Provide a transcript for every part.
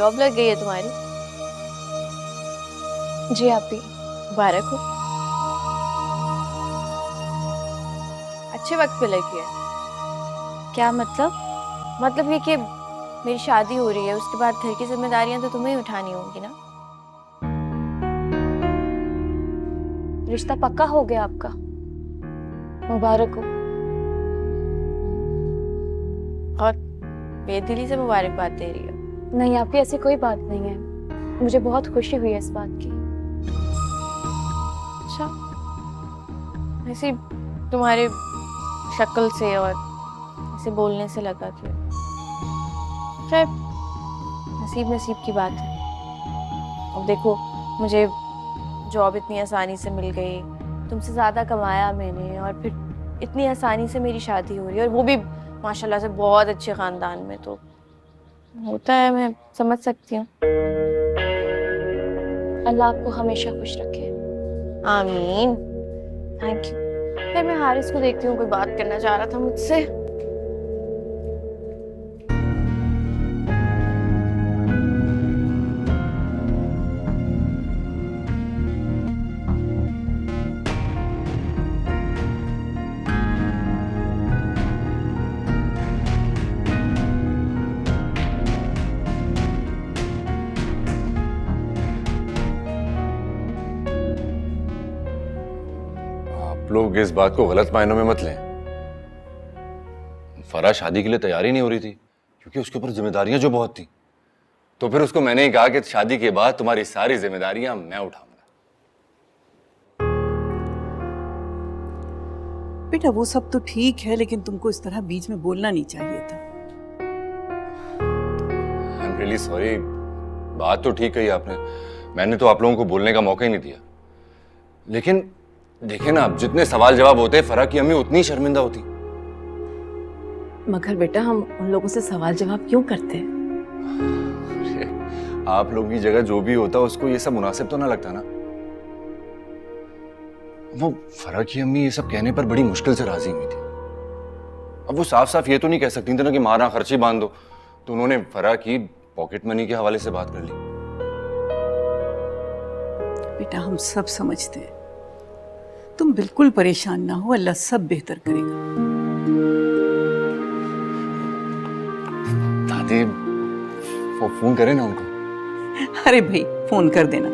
Job लग गई है तुम्हारी? जी आप भी। मुबारक हो। अच्छे वक्त पे लगी है। क्या मतलब? मतलब ये कि मेरी शादी हो रही है, उसके बाद घर की जिम्मेदारियां तो तुम्हें ही उठानी होंगी ना। रिश्ता पक्का हो गया आपका, मुबारक हो। और बेदिली से मुबारकबाद दे रही हो। नहीं आपकी ऐसी कोई बात नहीं है, मुझे बहुत खुशी हुई है इस बात की। अच्छा, ऐसे तुम्हारे शक्ल से और ऐसे बोलने से लगा कि खैर नसीब नसीब की बात है। अब देखो, मुझे जॉब इतनी आसानी से मिल गई, तुमसे ज़्यादा कमाया मैंने, और फिर इतनी आसानी से मेरी शादी हो रही है, और वो भी माशाल्लाह से बहुत अच्छे ख़ानदान में। तो होता है, मैं समझ सकती हूँ। अल्लाह आपको हमेशा खुश रखे। आमीन। Thank you. फिर मैं हारिस को देखती हूँ, कोई बात करना चाह रहा था मुझसे। आप लोग इस बात को गलत मायनों में मत लें। फराह शादी के लिए तैयार ही नहीं हो रही थी, क्योंकि उसके ऊपर जिम्मेदारियां जो बहुत थी। तो फिर उसको मैंने ही कहा कि शादी के बाद तुम्हारी सारी जिम्मेदारियां मैं उठाऊंगा। बेटा वो सब तो ठीक है, लेकिन तुमको इस तरह बीच में बोलना नहीं चाहिए था। I am really sorry. बात तो ठीक कही आपने, मैंने तो आप लोगों को बोलने का मौका ही नहीं दिया। लेकिन देखिए ना, अब जितने सवाल जवाब होते, फराह की अम्मी उतनी शर्मिंदा होती। मगर बेटा हम उन लोगों से सवाल जवाब क्यों करते हैं? आप लोगों की जगह जो भी होता उसको ये सब मुनासिब तो ना लगता ना। वो फराह की अम्मी ये सब कहने पर बड़ी मुश्किल से राजी हुई थी। अब वो साफ साफ ये तो नहीं कह सकती थी ना कि मारा खर्ची बांध दो, तो उन्होंने फराह की पॉकेट मनी के हवाले से बात कर ली। बेटा हम सब समझते हैं, तुम बिल्कुल परेशान ना हो, अल्लाह सब बेहतर करेगा। दादी वो फोन करे ना उनको। अरे भाई फोन कर देना।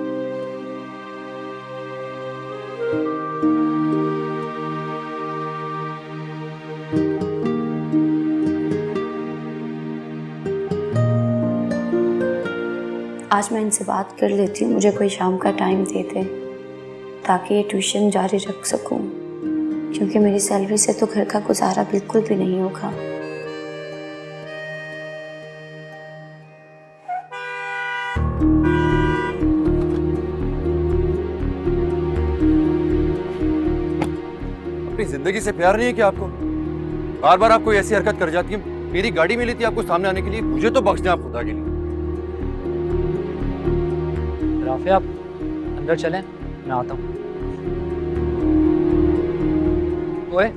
आज मैं इनसे बात कर लेती हूँ, मुझे कोई शाम का टाइम दे दे ताकि ये ट्यूशन जारी रख सकूँ, क्योंकि मेरी सैलरी से तो घर का गुजारा बिल्कुल भी नहीं होगा। अपनी जिंदगी से प्यार नहीं है क्या आपको? बार बार आप कोई ऐसी हरकत कर जाती है। मेरी गाड़ी मिली थी आपको सामने आने के लिए, मुझे तो बख्श दें आप खुदा के लिए। राफे आप अंदर चलें, मैं आता हूँ। ओए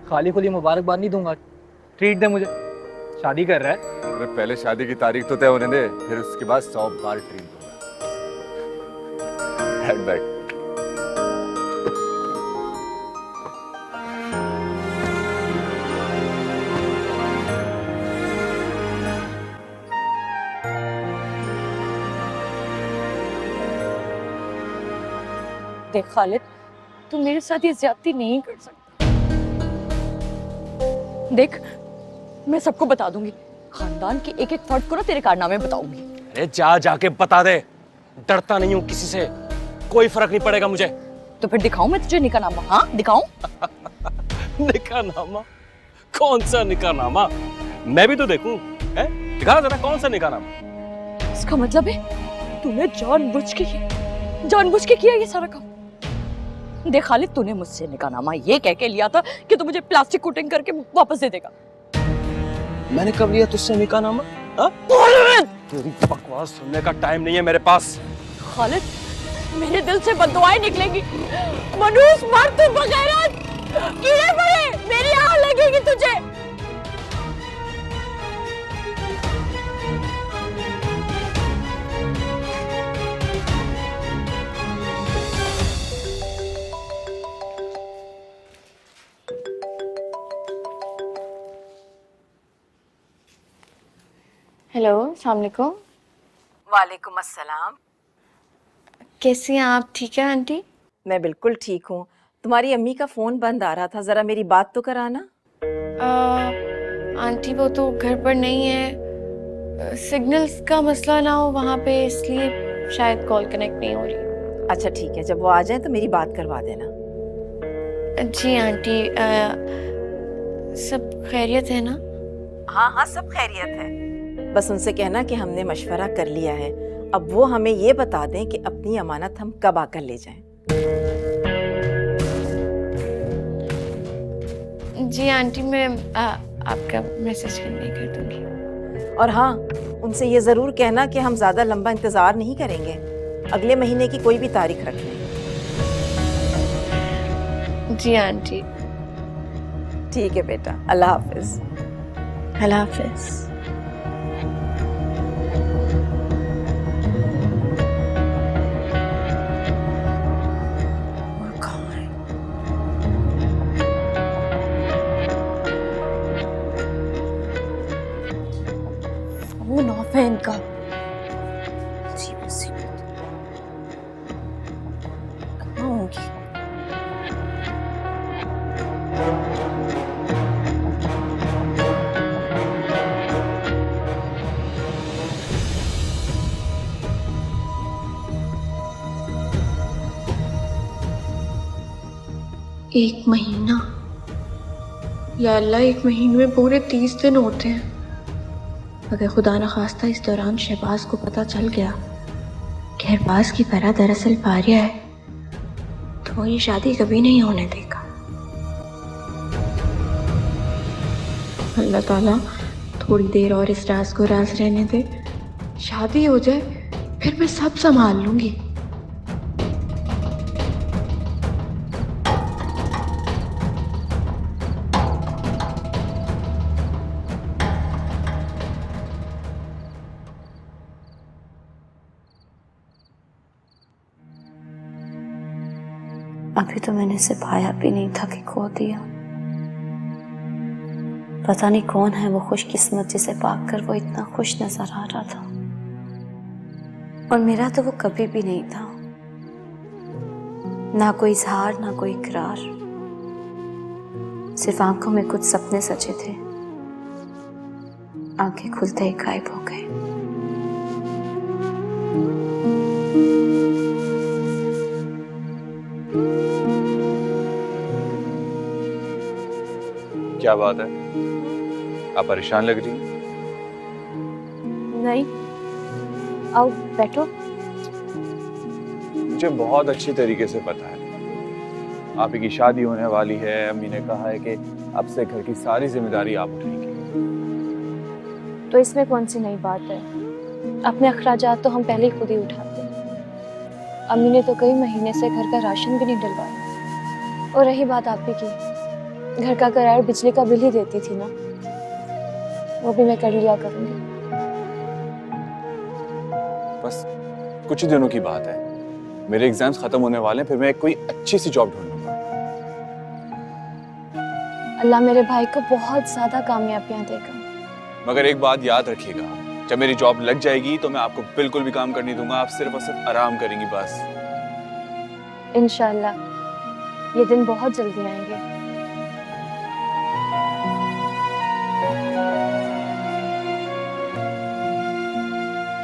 खाली खुली मुबारकबाद नहीं दूंगा, ट्रीट दे मुझे। शादी कर रहा है। अरे पहले शादी की तारीख तो तय होने दे, फिर उसके बाद 100 बार ट्रीट दूंगा। बैक देख खालिद, तू मेरे साथ ये ज्यादती नहीं कर सकता। देख मैं सबको बता दूंगी, खानदान के एक एक फर्द को ना तेरे कारनामे बताऊंगी। अरे जा जाके बता दे, डरता नहीं हूँ किसी से, कोई फर्क नहीं पड़ेगा मुझे। तो फिर दिखाऊं मैं तुझे निकाहनामा? हाँ दिखाऊं? निकाहनामा? कौन सा निकाहनामा? मैं भी तो देखूं। है? दिखा जरा कौन सा निकाहनामा। इसका मतलब है तूने जानबूझ के किया ये सारा काम। देख खालिद, तूने मुझसे निकाहनामा ये कह के लिया था कि तू मुझे प्लास्टिक कोटिंग करके वापस दे देगा। मैंने कब लिया तुझसे निकाहनामा? तेरी बकवास सुनने का टाइम नहीं है मेरे पास। खालिद, मेरे दिल से बददुआएं निकलेगी। मनूस मर तू बगैरत, कीड़े पड़े, मेरी आग लगेगी तुझे। हेलो, अस्सलाम वालेकुम। वालेकुम अस्सलाम। कैसी हैं आप? ठीक है आंटी? मैं बिल्कुल ठीक हूँ। तुम्हारी अम्मी का फोन बंद आ रहा था, जरा मेरी बात तो कराना। आंटी वो तो घर पर नहीं है, सिग्नल्स का मसला ना हो वहाँ पे, इसलिए शायद कॉल कनेक्ट नहीं हो रही। अच्छा ठीक है, जब वो आ जाए तो मेरी बात करवा देना। जी आंटी, सब खैरियत है ना? हाँ हाँ, सब खैरियत है। बस उनसे कहना कि हमने मशवरा कर लिया है, अब वो हमें ये बता दें कि अपनी अमानत हम कब आकर ले जाएं। जी आंटी, मैं आपका मैसेज नहीं कर दूंगी। और हाँ, उनसे ये ज़रूर कहना कि हम ज़्यादा लंबा इंतज़ार नहीं करेंगे, अगले महीने की कोई भी तारीख रख लें। जी आंटी। ठीक है बेटा, अल्लाह हाफिज़। अल्लाह हाफिज़। फोन ऑफ है इनका। कहाँ होंगी? एक महीना, या अल्लाह, एक महीने में पूरे 30 दिन होते हैं। अगर खुदा न खास्ता इस दौरान शहबाज को पता चल गया कि अरबाज की फरा दरअसल पारिया है, तो वो ये शादी कभी नहीं होने देगा। अल्लाह ताला थोड़ी देर और इस राज को राज रहने दे, शादी हो जाए, फिर मैं सब संभाल लूंगी। अभी तो मैंने इसे पाया भी नहीं था कि खो दिया। पता नहीं कौन है वो खुशकिस्मत जिसे पाकर वो इतना खुश नजर आ रहा था, और मेरा तो वो कभी भी नहीं था। ना कोई इजहार, ना कोई इकरार, सिर्फ आंखों में कुछ सपने सजे थे, आंखें खुलते ही गायब हो गए। क्या बात है, आप परेशान लग रही हैं? नहीं, आओ बैठो। मुझे बहुत अच्छी तरीके से पता है आप ही की शादी होने वाली है। अम्मी ने कहा है कि अब से घर की सारी जिम्मेदारी आप उठाएंगी। तो इसमें कौन सी नई बात है? अपने अखराजात तो हम पहले ही खुद ही उठाते हैं। अम्मी ने तो कई महीने से घर का राशन भी नहीं डलवाया। और रही बात आप ही की, घर का किराया बिजली का बिल ही देती थी ना, वो भी मैं कर लिया करूंगी। बस कुछ ही दिनों की बात है, मेरे एग्जाम्स खत्म होने वाले हैं, फिर मैं कोई अच्छी सी जॉब ढूंढूंगा। अल्लाह मेरे भाई को बहुत ज्यादा कामयाबियां देगा। मगर एक बात याद रखिएगा, जब मेरी जॉब लग जाएगी तो मैं आपको बिल्कुल भी काम करने दूंगा। आप सिर्फ और सिर्फ आराम करेंगी बस। इंशाल्लाह ये दिन बहुत जल्दी आएंगे।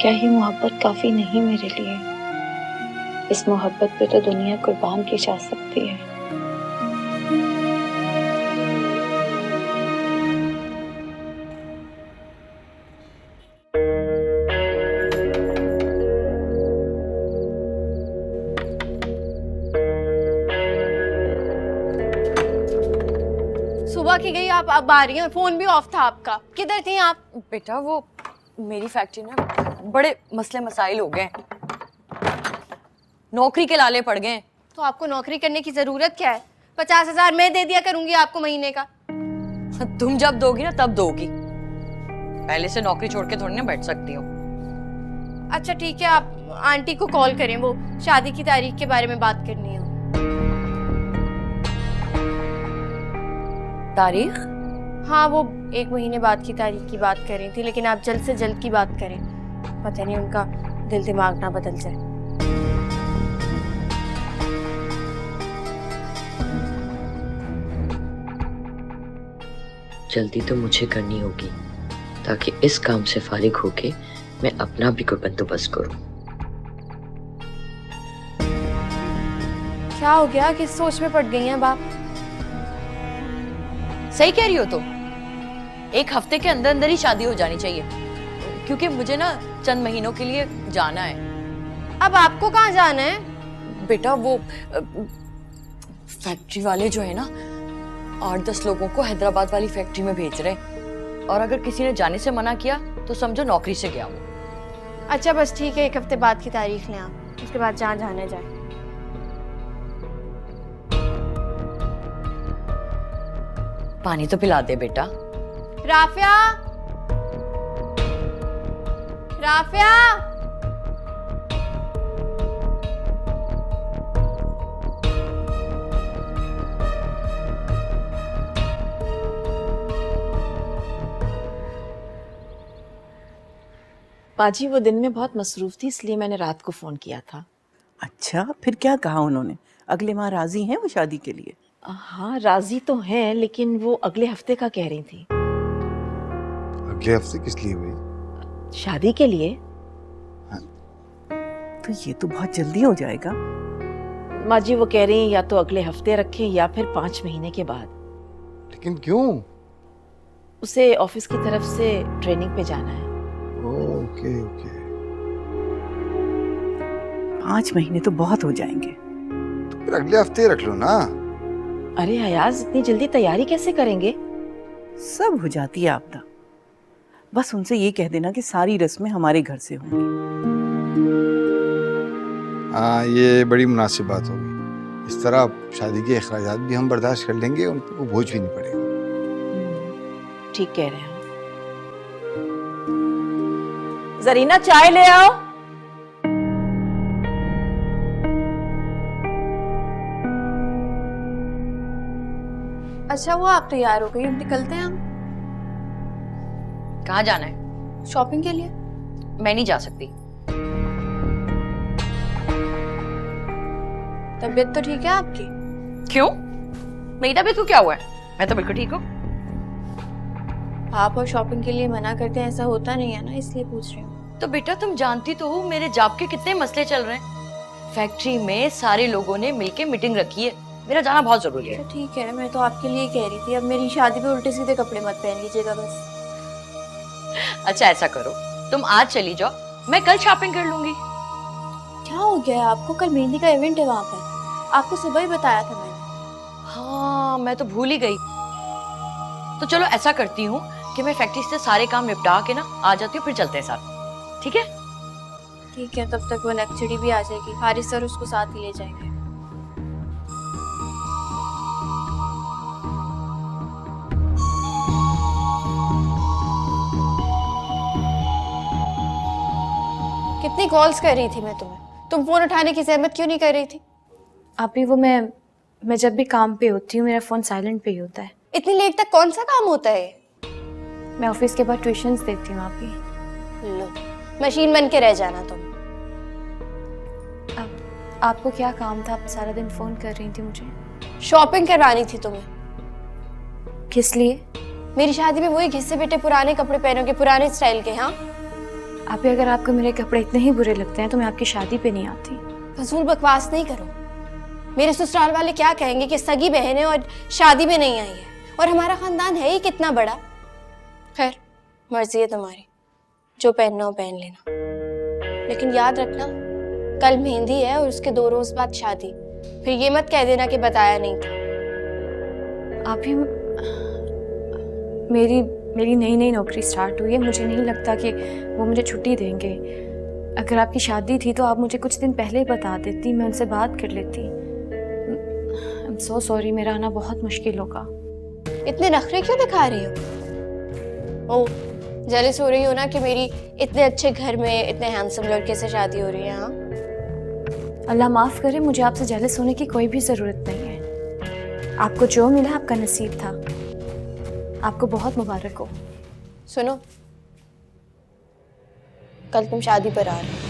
क्या ही मोहब्बत काफी नहीं मेरे लिए? इस मोहब्बत पे तो दुनिया कुर्बान की जा सकती है। सुबह की गई, आप अब आ रही हैं, फोन भी ऑफ था आपका। किधर थी आप? बेटा वो मेरी फैक्ट्री में बड़े मसले मसाइल हो गए, नौकरी के लाले पड़ गए। तो आपको नौकरी करने की जरूरत क्या है? 50,000 मैं दे दिया करूंगी आपको महीने का। तुम जब दोगी ना तब दोगी, पहले से नौकरी छोड़ के थोड़ी ना बैठ सकती हो। अच्छा ठीक है, आप आंटी को कॉल करें, वो शादी की तारीख के बारे में बात करनी है। तारीख? हाँ, वो 1 महीने बाद की तारीख की बात कर रही थी, लेकिन आप जल्द से जल्द की बात करें। पता नहीं उनका दिल दिमाग ना बदल जाए। जल्दी तो मुझे करनी होगी ताकि इस काम से फारिग होके मैं अपना भी कोई बंदोबस्त करूं। क्या हो गया? किस सोच में पड़ गई हैं बाप? सही कह रही हो तुम। 1 हफ्ते के अंदर अंदर ही शादी हो जानी चाहिए, क्योंकि मुझे ना चंद महीनों के लिए जाना है। अब आपको कहाँ जाना है? बेटा वो फैक्ट्री वाले जो है ना 8-10 लोगों को हैदराबाद वाली फैक्ट्री में भेज रहे हैं, और अगर किसी ने जाने से मना किया तो समझो नौकरी से गया हूँ। अच्छा बस ठीक है, 1 हफ्ते बाद की तारीख लें आप, उसके बाद जहाँ जाने जाए। पानी तो पिला दे बेटा। राफिया, राफिया, बाजी वो दिन में बहुत मसरूफ थी, इसलिए मैंने रात को फोन किया था। अच्छा, फिर क्या कहा उन्होंने? अगले माह राजी हैं वो शादी के लिए? हाँ राजी तो हैं, लेकिन वो अगले हफ्ते का कह रही थी। अगले हफ्ते किस लिए भाई? शादी के लिए। तो ये तो बहुत जल्दी हो जाएगा। माँ जी वो कह रही हैं या तो अगले हफ्ते रखें या फिर 5 महीने के बाद। लेकिन क्यों? उसे ऑफिस की तरफ से ट्रेनिंग पे जाना है। Okay okay. 5 महीने तो बहुत हो जाएंगे। तो फिर अगले हफ्ते रख लो ना। अरे अयाज इतनी जल्दी तैयारी कैसे करेंगे? सब हो जाती है आपदा। बस उनसे ये कह देना कि सारी रस्में हमारे घर से होंगी। हाँ ये बड़ी मुनासिब बात होगी। इस तरह शादी के अखराजात भी हम बर्दाश्त कर लेंगे, उन पर बोझ भी नहीं पड़ेगा। ठीक कह रहे हैं। जरीना चाय ले आओ। अच्छा वो आप तैयार हो गई, अब निकलते हैं हम। कहाँ जाना है? शॉपिंग के लिए। मैं नहीं जा सकती। तबीयत तो ठीक है आपकी? क्यों? मेरी तबीयत को क्या हुआ है? मैं तो बिल्कुल ठीक हूँ। आप और शॉपिंग के लिए मना करते हैं, ऐसा होता नहीं है ना, इसलिए पूछ रही हूँ। तो बेटा तुम जानती तो हो मेरे जॉब के कितने मसले चल रहे हैं। फैक्ट्री में सारे लोगों ने मिलके मीटिंग रखी है, मेरा जाना बहुत जरूरी है। तो ठीक है, मैं तो आपके लिए कह रही थी, अब मेरी शादी पे उल्टे सीधे कपड़े मत पहन लीजिएगा बस। अच्छा ऐसा करो, तुम आज चली जाओ, मैं कल शॉपिंग कर लूंगी। क्या हो गया है आपको? कल मेहंदी का इवेंट है वहाँ पर, आपको सुबह ही बताया था मैंने। हाँ मैं तो भूल ही गई। तो चलो ऐसा करती हूँ कि मैं फैक्ट्री से सारे काम निपटा के ना आ जाती हूँ, फिर चलते हैं साथ। ठीक है? ठीक है, तब तक वो नक्चड़ी भी आ जाएगी, हारिस सर उसको साथ ही ले जाएंगे। कितनी कॉल्स कर रही थी मैं तुम्हें, तुम फोन उठाने की जहमत क्यों नहीं कर रही थी? अभी वो मैं जब भी काम पे होती हूँ मेरा फ़ोन साइलेंट पे ही होता है। इतनी लेट तक कौन सा काम होता है? मैं ऑफिस के बाद ट्यूशन्स देती हूँ आप ही। लो, मशीन बन के रह जाना तुम। अब आपको क्या काम था? आप सारा दिन फ़ोन कर रही थी मुझे। शॉपिंग करवानी थी तुम्हें। किस लिए? मेरी शादी में वही घिसे बेटे पुराने कपड़े पहनोगे, पुराने स्टाइल के। हाँ आप अगर आपको मेरे कपड़े इतने ही बुरे लगते हैं तो मैं आपकी शादी पे नहीं आती। फजूल बकवास नहीं करो। मेरे ससुराल वाले क्या कहेंगे कि सगी बहन है और शादी में नहीं आई है, और हमारा खानदान है ही कितना बड़ा। खैर मर्जी है तुम्हारी, जो पहनना हो पहन लेना, लेकिन याद रखना कल मेहंदी है और उसके 2 रोज बाद शादी। फिर ये मत कह देना कि बताया नहीं था। आप ही मेरी नई नई नौकरी स्टार्ट हुई है, मुझे नहीं लगता कि वो मुझे छुट्टी देंगे। अगर आपकी शादी थी तो आप मुझे कुछ दिन पहले ही बता देती, मैं उनसे बात कर लेती। आई एम सो सॉरी, मेरा आना बहुत मुश्किल होगा। इतने नखरे क्यों दिखा रही हो? ओ जेलस हो रही हो ना कि मेरी इतने अच्छे घर में इतने हैंडसम लड़के से शादी हो रही है? हाँ अल्लाह माफ़ करे, मुझे आपसे जेलस होने की कोई भी ज़रूरत नहीं है। आपको जो मिला आपका नसीब था। आपको बहुत मुबारक हो। सुनो, कल तुम शादी पर आ रहे हो।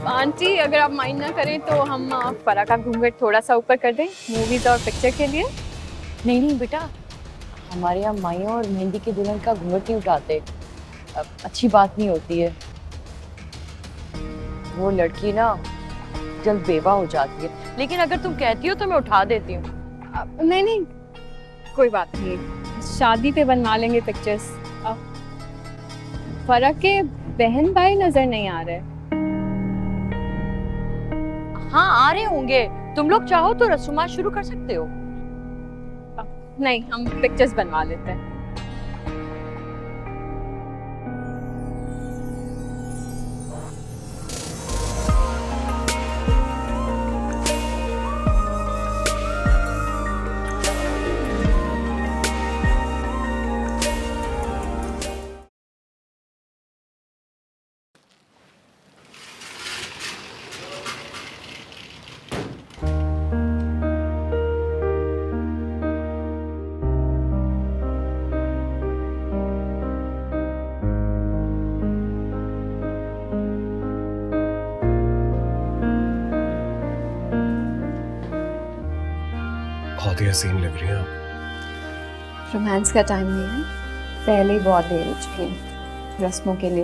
आंटी, अगर आप माइंड ना करें तो हम फरा का घूंघट थोड़ा सा ऊपर कर दें मूवीज और पिक्चर के लिए। नहीं नहीं बेटा, हमारे यहाँ माइयों और मेहंदी के दुल्हन का घूंघट नहीं उठाते। अच्छी बात नहीं होती है। वो लड़की ना जल्द बेवा हो जाती है। लेकिन अगर तुम कहती हो तो मैं उठा देती हूँ। नहीं नहीं, कोई बात नहीं, शादी पे बनवा लेंगे पिक्चर्स। फरा के बहन भाई नजर नहीं आ रहे। हाँ आ रहे होंगे। तुम लोग चाहो तो रस्मात शुरू कर सकते हो। नहीं, हम पिक्चर्स बनवा लेते हैं। बहुत ही हसीन लग रही है आप। रोमांस का टाइम नहीं है, पहले ही बहुत देर हो चुकी है रस्मों के लिए।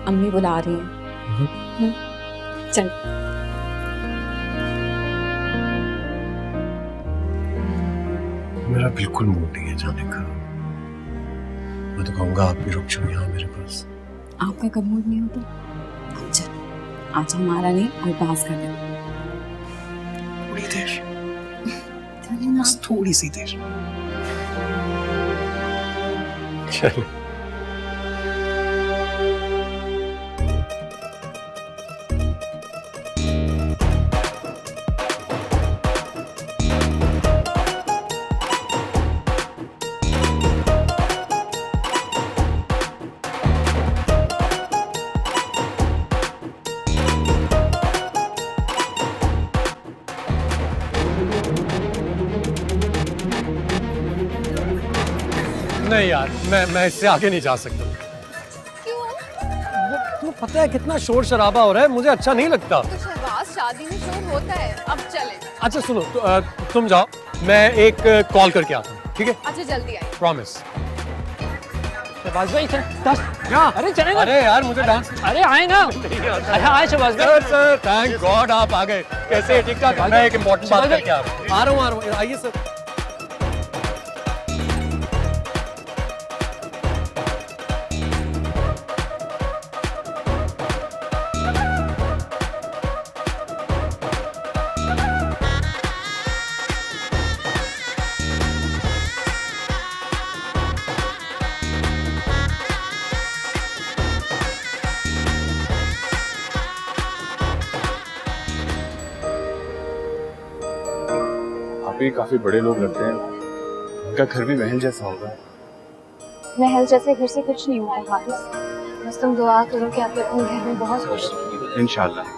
अम्मी बुला रही हैं। चल। मेरा बिल्कुल मूड नहीं है जाने का। मैं तो कहूँगा आप भी रुक जाओ यहाँ मेरे पास। आपका कब मूड नहीं होता? अच्छा, आज हमारा नहीं, अल्पास का दिन। थोड़ी देर, बस थोड़ी सी देर। चल। नहीं यार, मैं इससे आगे नहीं जा सकता। क्यों? तुम्हें पता है कितना शोर शराबा हो रहा है, मुझे अच्छा नहीं लगता। तो शहबाज, शादी में शोर होता है, अब चले। अच्छा सुनो, तुम जाओ, मैं एक कॉल करके आता हूँ, ठीक है? अच्छा जल्दी आइए। प्रॉमिस। शहबाज भाई क्या? अरे चले ना। अरे यार मुझे डांस। अरे आए ना। अरे आए शहबाज भाई। सर थैंक गॉड आप आ गए। कैसे? ठीक ठाक? मैं एक इम्पोर्टेंट बात करके आ रहा हूँ। आइए सर। भी काफी बड़े लोग लगते हैं, उनका घर भी महल जैसा होगा। महल जैसे घर से कुछ नहीं होता हारिस, बस तुम दुआ करो कि आप अपने घर में बहुत खुश रहो। इंशाल्लाह।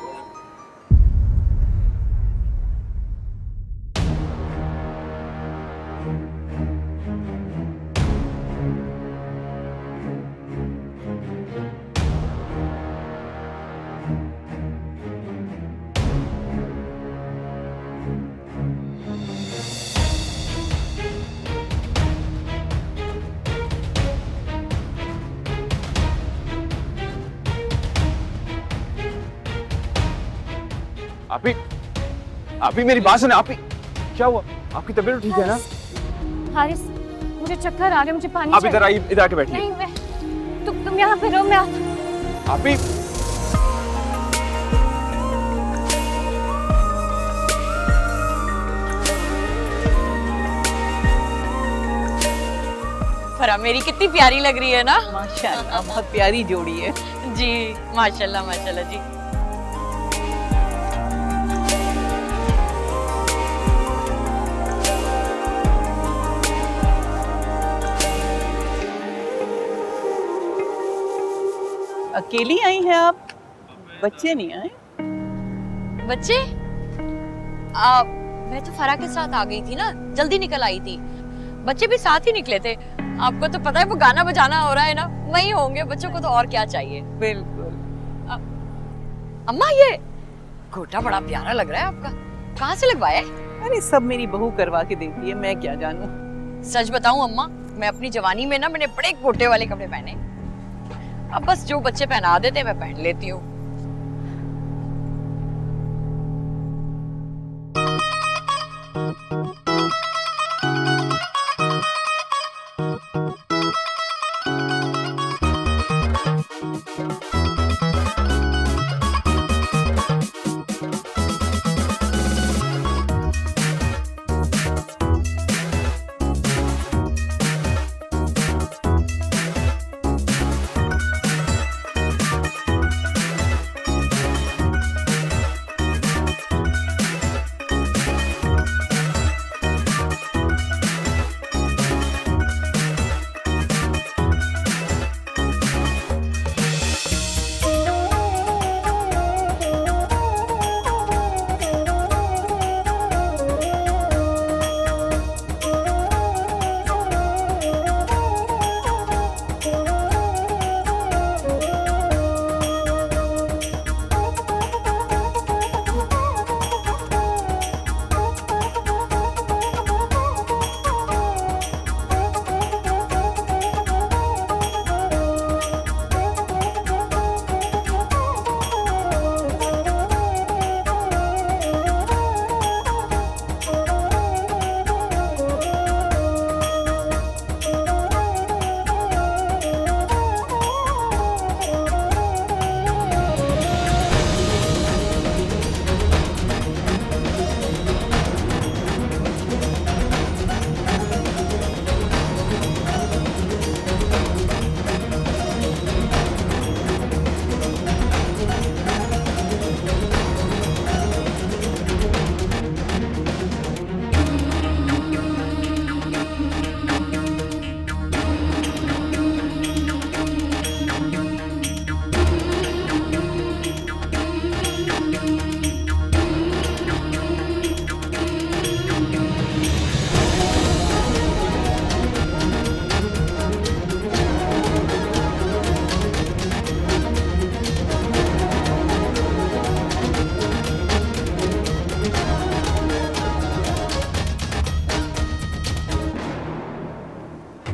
आप ही मेरी बात सुने। आप ही क्या हुआ? आपकी तबीयत ठीक है ना? हारिस, मुझे चक्कर आ रहे, मुझे पानी आप इधर आइए, इधर आके बैठिए। नहीं, मैं तुम यहाँ पे रहो, मैं आप ही फरा मेरी कितनी प्यारी लग रही है ना। माशाल्लाह, बहुत प्यारी जोड़ी है। जी माशाल्लाह माशाल्लाह जी। अकेली आई हैं आप? बच्चे नहीं आए? बच्चे मैं तो फरा के साथ आ गई थी ना, जल्दी निकल आई थी। बच्चे भी साथ ही निकले थे। आपको तो पता है वो गाना बजाना हो रहा है ना, वही होंगे। बच्चों को तो और क्या चाहिए। बिल्कुल। अम्मा ये गोटा बड़ा प्यारा लग रहा है आपका, कहाँ से लगवाया? अरे सब मेरी बहू करवा के देती है, मैं क्या जानूं। सच बताऊं अम्मा, मैं अपनी जवानी में ना मैंने बड़े गोटे वाले कपड़े पहने, अब बस जो बच्चे पहना देते मैं पहन लेती हूँ।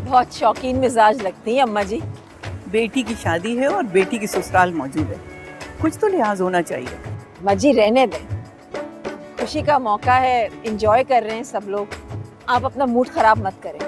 बहुत शौकीन मिजाज लगती हैं अम्मा जी। बेटी की शादी है और बेटी की ससुराल मौजूद है, कुछ तो लिहाज होना चाहिए। अम्मा जी रहने दें, खुशी का मौका है, एंजॉय कर रहे हैं सब लोग, आप अपना मूड खराब मत करें।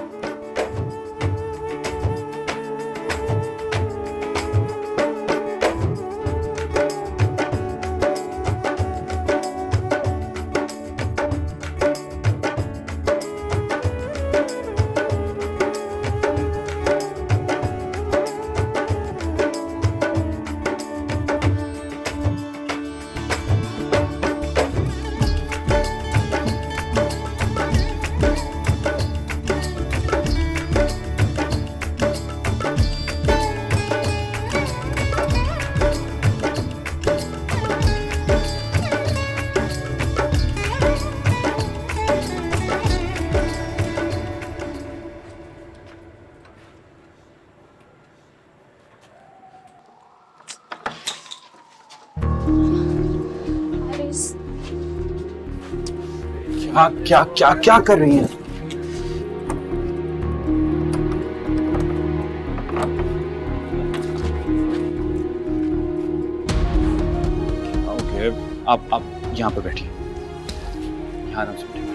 हाँ क्या क्या क्या कर रही हैं? ओके, आप यहाँ पे बैठिए, यहाँ आराम से बैठिए।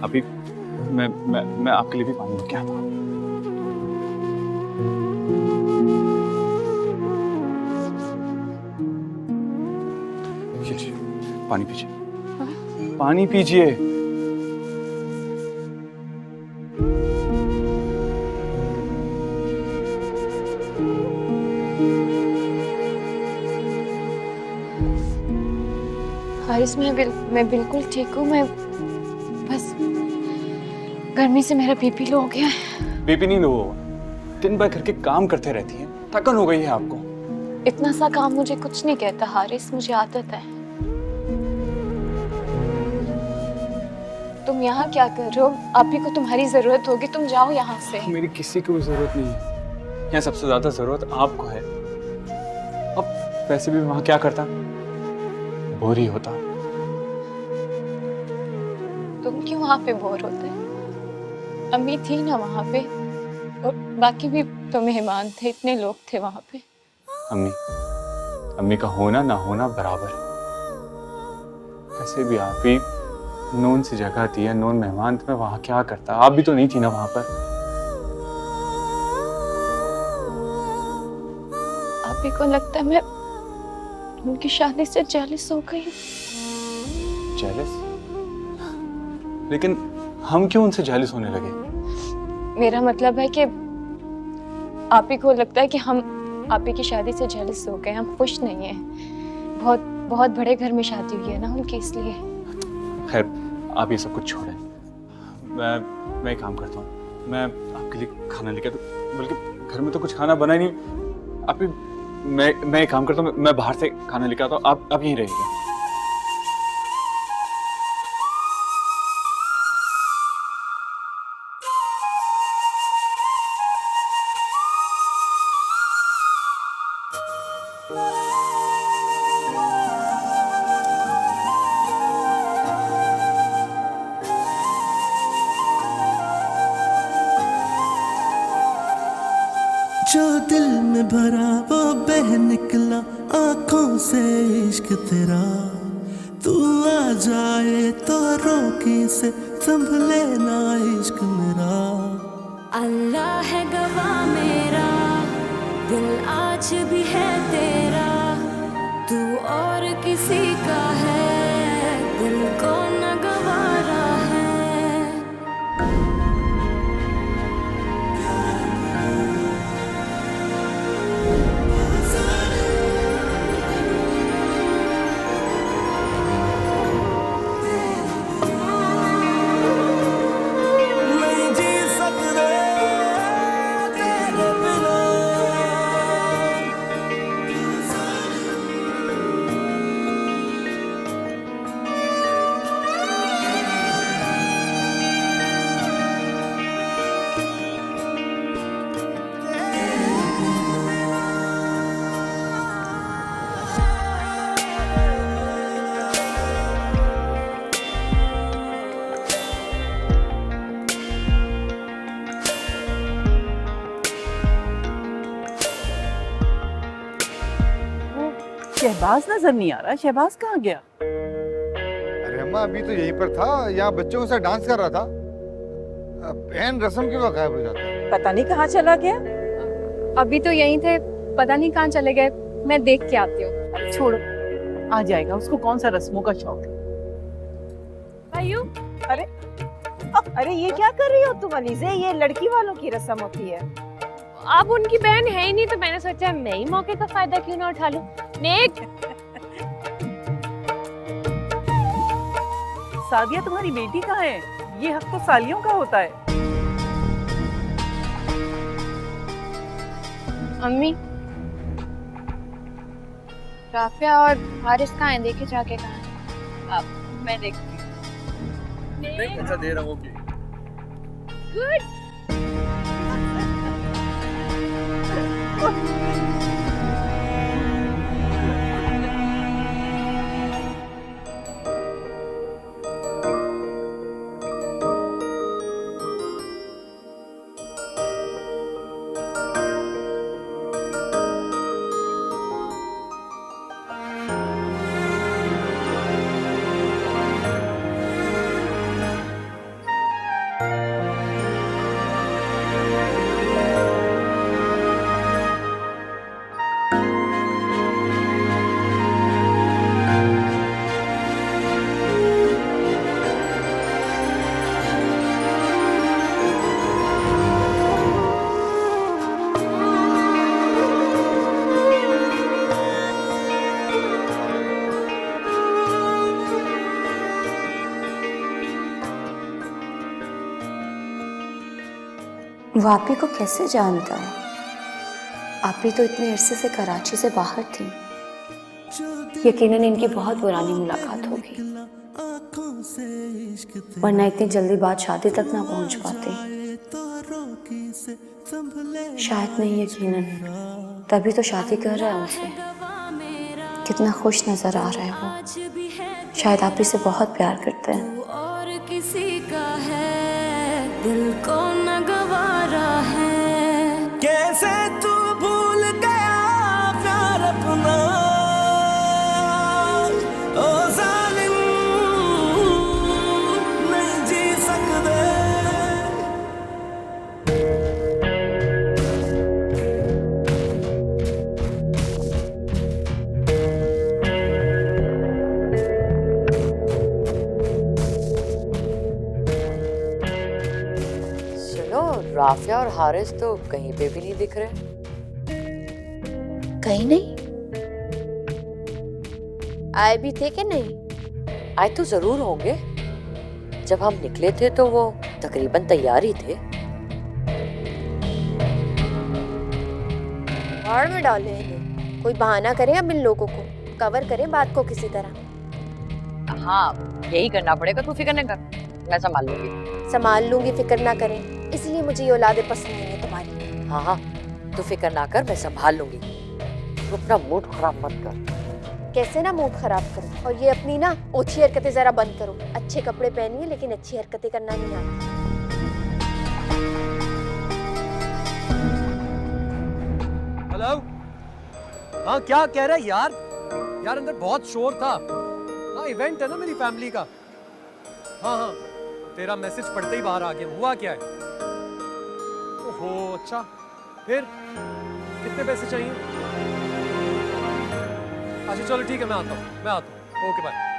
अभी मैं आपके लिए भी पानी लेके आता हूँ। पानी पीजिए, पानी पीजिए। हारिस, मैं बिल्कुल ठीक हूँ। मैं बस गर्मी से मेरा बीपी लो हो गया है। बीपी नहीं लो होगा, दिन भर घर के काम करते रहती हैं, थकन हो गई है आपको। इतना सा काम मुझे कुछ नहीं कहता हारिस, मुझे आदत है। तुम यहाँ क्या कर रहे हो? आप ही को तुम्हारी जरूरत होगी, तुम जाओ यहाँ से। मेरी किसी को भी जरूरत नहीं है, यहाँ सबसे ज्यादा जरूरत आपको है। अब वैसे भी वहां क्या करता, बोर ही होता। तुम क्यों वहाँ पे बोर होते? अम्मी थी ना वहाँ पे, और बाकी भी तो मेहमान थे, इतने लोग थे वहाँ पे। अम्मी का होना ना होना बराबर है। वैसे भी आप ही नोन सी जगह थी, है नोन मेहमान, तो मैं वहां क्या करता? आप भी तो नहीं थी ना वहां पर। आप ही को लगता है मैं उनकी शादी से जेलस हो गई? जेलस? लेकिन हम क्यों उनसे जेलस होने लगे? मेरा मतलब है कि आप ही को लगता है कि हम आप ही की शादी से जेलस हो गए, हम खुश नहीं हैं। बहुत बहुत बड़े घर में शादी हुई है ना उनकी, इसलिए। खैर, आप ये सब कुछ छोड़ें। मैं एक काम करता हूँ, मैं आपके लिए खाना लेके, तो बल्कि घर में तो कुछ खाना बना ही नहीं। आप मैं एक काम करता हूँ, मैं बाहर से खाना लेके आता हूँ, आप यहीं रहिएगा। जो दिल में भरा वो बह निकला आंखों से इश्क तेरा। तू आ जाए तो रोकी से संभले ना इश्क मेरा। अल्लाह है गवाह मेरा, दिल आज भी है तेरा। तू और किसी का है, दिल को न गवारा है। शहबाज नजर नहीं आ रहा, शहबाज कहाँ गया? अरे अम्मा, अभी तो यहीं पर था, यहाँ बच्चों के साथ डांस कर रहा था। बहन रस्म क्यों गायब हो जाता है? पता नहीं कहाँ चला गया। अभी तो यहीं थे, पता नहीं कहाँ चले गए। मैं देख के आती हूँ। छोड़ो, आ जाएगा, उसको कौन सा रस्मों का शौक है। आयु, अरे ये क्या कर रही हो तुम अलीज़े? ये लड़की वालों की रस्म होती है। आप उनकी बहन है ही नहीं, तो मैंने सोचा मैं ही मौके का फायदा क्यों ना उठा लूं। नेक सादिया, तुम्हारी बेटी कहाँ है? ये हक तो सालियों का होता है। अम्मी, राफिया और हारिस कहाँ हैं? देखे जाके कहाँ हैं? मैं देखती हूँ। नहीं अच्छा दे रहा हूँ ओके गुड। वो आप ही को कैसे जानता है? आप ही तो इतने अरसे से कराची से बाहर थी। यकीनन इनकी बहुत पुरानी मुलाकात होगी, वरना इतनी जल्दी बात शादी तक ना पहुंच पाती। शायद नहीं, यकीनन तभी तो शादी कर रहा है उनसे। कितना खुश नजर आ रहा है वो। शायद आप ही से बहुत प्यार करते हैं। और किसी का है दिल को न गवारा है। कैसे तू भूल गया प्यार अपना, ओ जालिम नहीं जी सकते। राफिया और हारिस तो कहीं पे भी नहीं दिख रहे। कहीं नहीं आए भी थे कि नहीं? आए तो जरूर होंगे। जब हम निकले थे तो वो तकरीबन तैयार ही थे। भाड़ में डाले इन्हें। कोई बहाना करें अब इन लोगों को, कवर करें बात को किसी तरह। हाँ यही करना पड़ेगा, तू फिक्र न कर, मैं संभाल लूंगी। संभाल लूंगी, फिक्र ना करें, इसलिए मुझे ये औलादें पसंद नहीं है तुम्हारी। हाँ हाँ तू फिक्र ना कर, मैं संभाल लूंगी। तू अपना मूड खराब मत कर। कैसे ना मूड खराब करो, और ये अपनी ना ओछी हरकतें जरा बंद करो। अच्छे कपड़े पहनिए लेकिन अच्छी हरकतें करना नहीं आती। हेलो हाँ क्या कह रहा है यार? यार अंदर बहुत शोर था। हाँ इवेंट है ना मेरी फैमिली का। हाँ हाँ तेरा मैसेज पढ़ते ही बाहर आ गया। हुआ क्या है? ओहो अच्छा, फिर कितने पैसे चाहिए? अच्छा चलो ठीक है, मैं आता हूँ। Okay bye.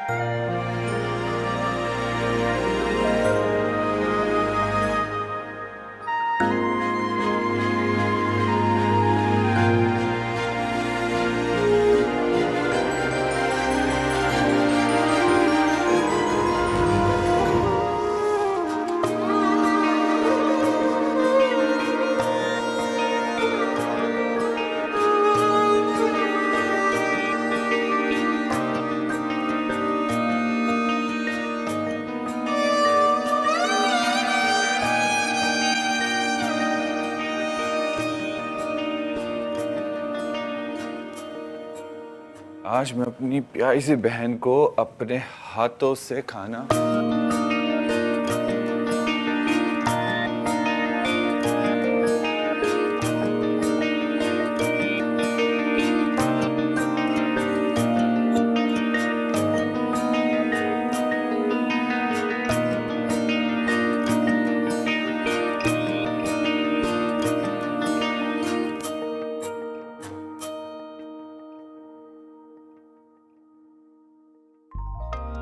आज मैं अपनी प्यारी सी बहन को अपने हाथों से खाना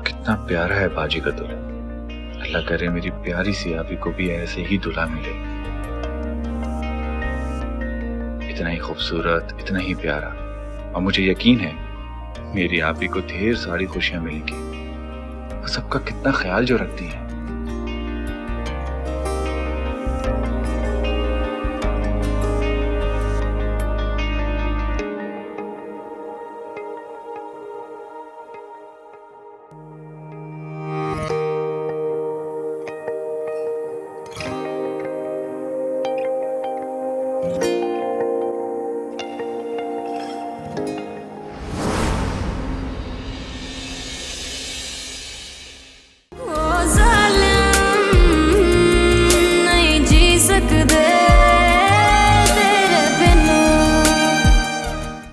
कितना प्यारा है बाजी का दूल्हा। अल्लाह करे मेरी प्यारी सी आपी को भी ऐसे ही दूल्हा मिले। इतना ही खूबसूरत, इतना ही प्यारा, और मुझे यकीन है मेरी आपी को ढेर सारी खुशियां मिलेंगी। वो सबका कितना ख्याल जो रखती है।